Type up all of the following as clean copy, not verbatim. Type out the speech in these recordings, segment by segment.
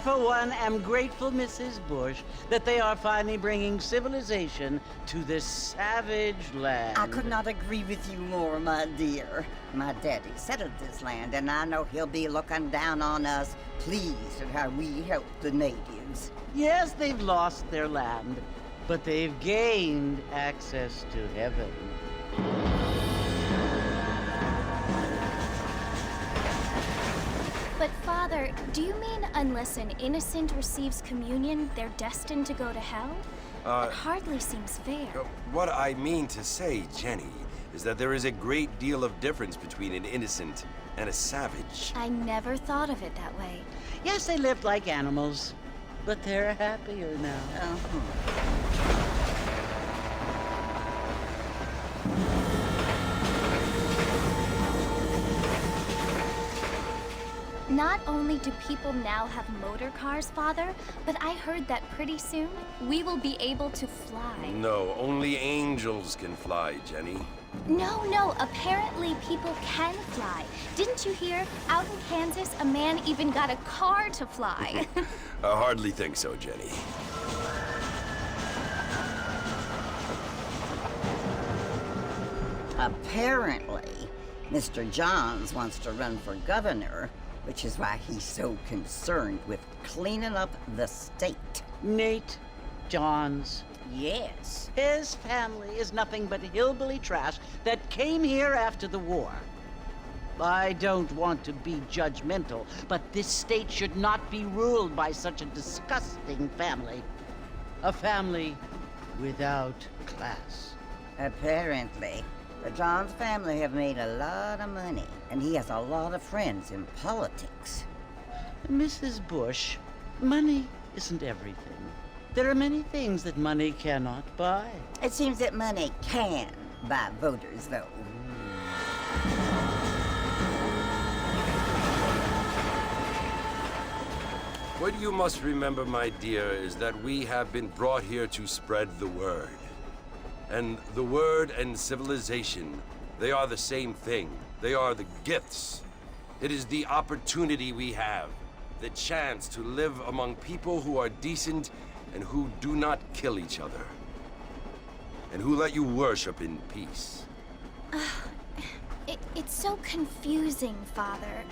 for one, am grateful, Mrs. Bush, that they are finally bringing civilization to this savage land. I could not agree with you more, my dear. My daddy settled this land, and I know he'll be looking down on us, pleased at how we help the natives. Yes, they've lost their land, but they've gained access to heaven. But Father, do you mean unless an innocent receives communion, they're destined to go to hell? It hardly seems fair. What I mean to say, Jenny, is that there is a great deal of difference between an innocent and a savage. I never thought of it that way. Yes, they lived like animals, but they're happier now. Not only do people now have motor cars, Father, but I heard that pretty soon we will be able to fly. No, only angels can fly, Jenny. No, apparently people can fly. Didn't you hear? Out in Kansas, a man even got a car to fly. I hardly think so, Jenny. Apparently, Mr. Johns wants to run for governor, which is why he's so concerned with cleaning up the state. Nate Johns. Yes. His family is nothing but hillbilly trash that came here after the war. I don't want to be judgmental, but this state should not be ruled by such a disgusting family. A family without class. Apparently. The Johns family have made a lot of money, and he has a lot of friends in politics. Mrs. Bush, money isn't everything. There are many things that money cannot buy. It seems that money can buy voters, though. What you must remember, my dear, is that we have been brought here to spread the word. And the word and civilization, they are the same thing. They are the gifts. It is the opportunity we have, the chance to live among people who are decent and who do not kill each other, and who let you worship in peace. It's so confusing, Father.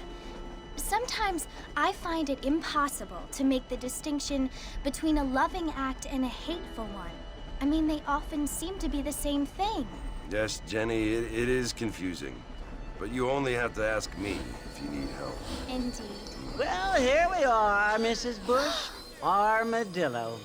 Sometimes I find it impossible to make the distinction between a loving act and a hateful one. I mean, they often seem to be the same thing. Yes, Jenny, it is confusing. But you only have to ask me if you need help. Indeed. Well, here we are, Mrs. Bush. Armadillo.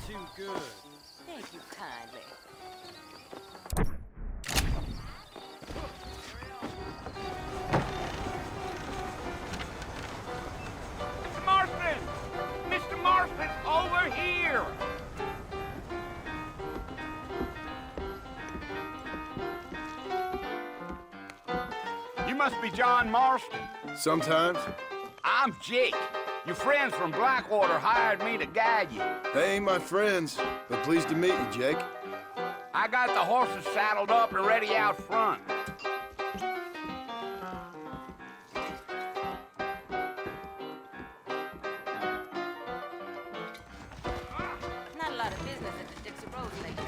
Too good. Thank you kindly. Mr. Marston! Mr. Marston, over here! You must be John Marston. Sometimes. I'm Jake. Your friends from Blackwater hired me to guide you. They ain't my friends, but pleased to meet you, Jake. I got the horses saddled up and ready out front. Not a lot of business at the Dixie Rose lately.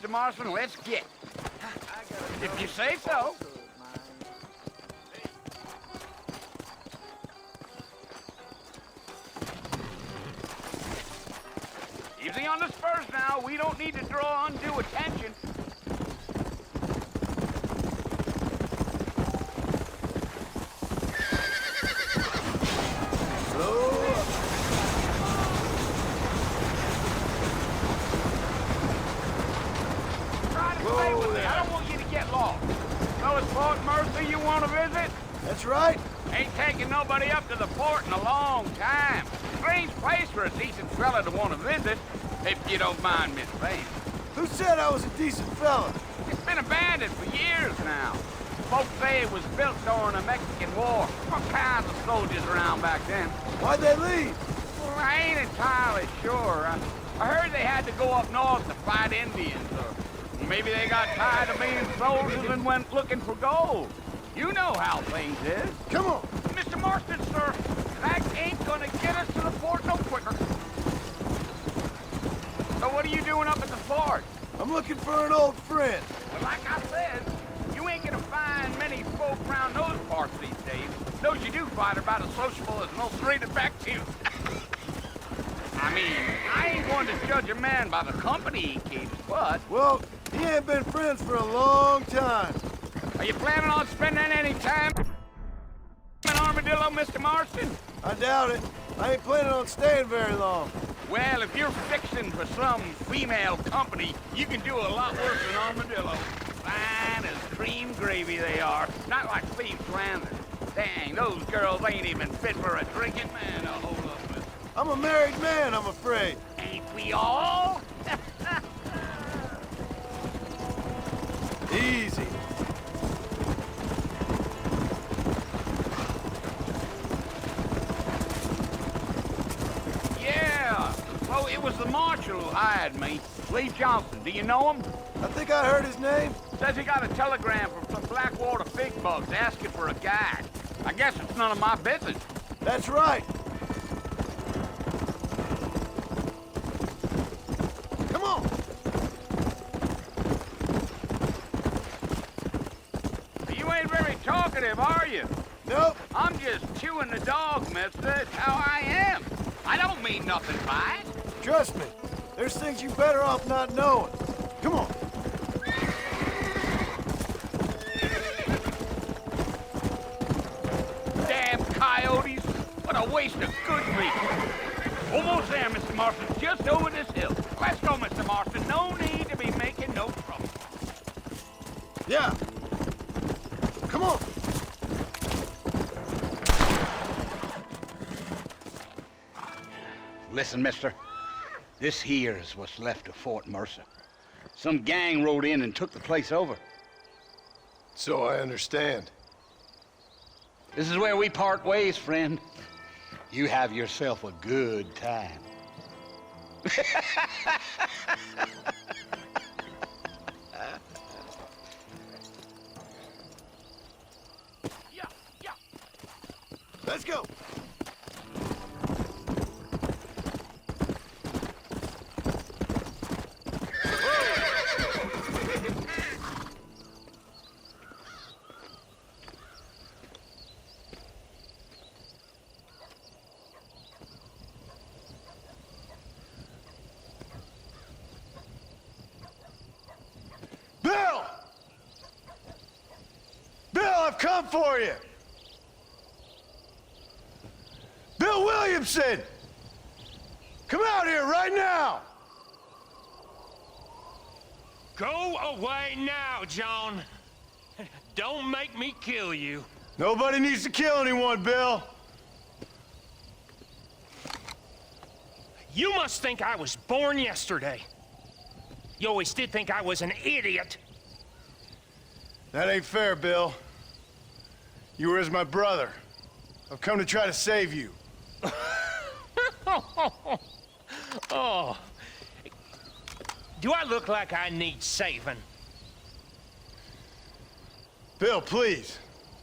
Mr. Marston, let's get. If you say so. Easy on the spurs now. We don't need to draw undue attention. Stay with me. I don't want you to get lost. So it's Fort Mercy you want to visit? That's right. Ain't taking nobody up to the fort in a long time. Strange place for a decent fella to want to visit, if you don't mind me saying. Who said I was a decent fella? It's been abandoned for years now. Folks say it was built during the Mexican War. All kinds of soldiers around back then. Why'd they leave? Well, I ain't entirely sure. I heard they had to go up north to fight Indians, or maybe they got tired of being soldiers and went looking for gold. You know how things is. Come on. Mr. Marston, sir, that ain't gonna get us to the fort no quicker. So what are you doing up at the fort? I'm looking for an old friend. Well, like I said, you ain't gonna find many folk around those parts these days. Those you do find are about as sociable as an old straighted back tooth. I mean, I ain't going to judge a man by the company he keeps, but... Well, he ain't been friends for a long time. Are you planning on spending any time in Armadillo, Mr. Marston? I doubt it. I ain't planning on staying very long. Well, if you're fixing for some female company, you can do a lot worse than Armadillo. Fine as cream gravy they are. Not like Steve Flanders. Dang, those girls ain't even fit for a drinking man to hold up with. I'm a married man, I'm afraid. Ain't we all? Easy. Yeah. Oh, it was the marshal who hired me. Lee Johnson. Do you know him? I think I heard his name. Says he got a telegram from some Blackwater big bugs asking for a guide. I guess it's none of my business. That's right. Come on. You ain't very talkative, are you? Nope. I'm just chewing the dog, mister. It's how I am. I don't mean nothing by it. Trust me. There's things you're better off not knowing. Come on. Damn coyotes. What a waste of good meat. Almost there, Mr. Marston. Just over this hill. Let's go, Mr. Marston. No need to be making no trouble. Yeah. Come on. Listen, mister. This here is what's left of Fort Mercer. Some gang rode in and took the place over. So I understand. This is where we part ways, friend. You have yourself a good time. Let's go. Bill! Bill, I've come for you! Bill Williamson! Come out here right now! Go away now, John. Don't make me kill you. Nobody needs to kill anyone, Bill. You must think I was born yesterday. You always did think I was an idiot. That ain't fair, Bill. You were as my brother. I've come to try to save you. Oh. Do I look like I need saving? Bill, please.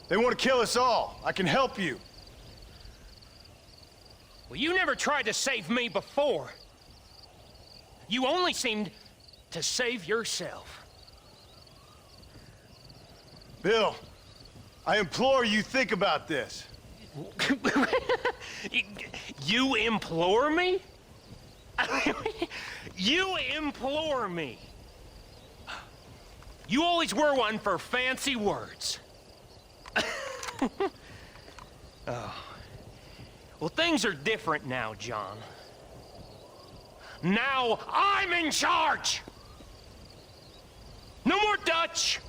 They want to kill us all. I can help you. Well, you never tried to save me before. You only seemed to save yourself. Bill, I implore you think about this. You implore me? You implore me? You always were one for fancy words. Oh. Well, things are different now, John. Now I'm in charge! No more Dutch!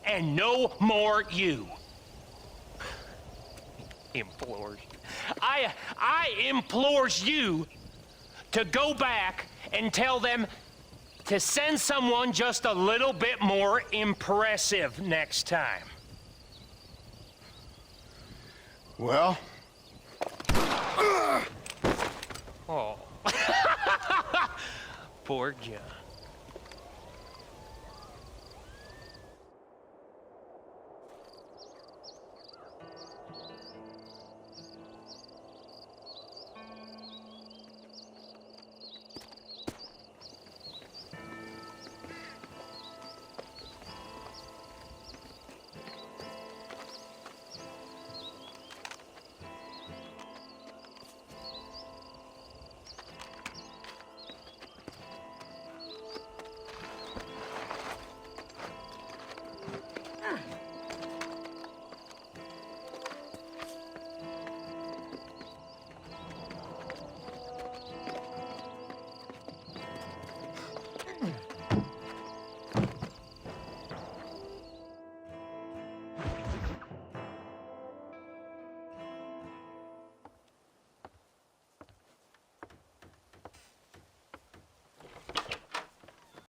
And no more you. Implores. I implores you to go back and tell them to send someone just a little bit more impressive next time. Well? Oh. Poor John.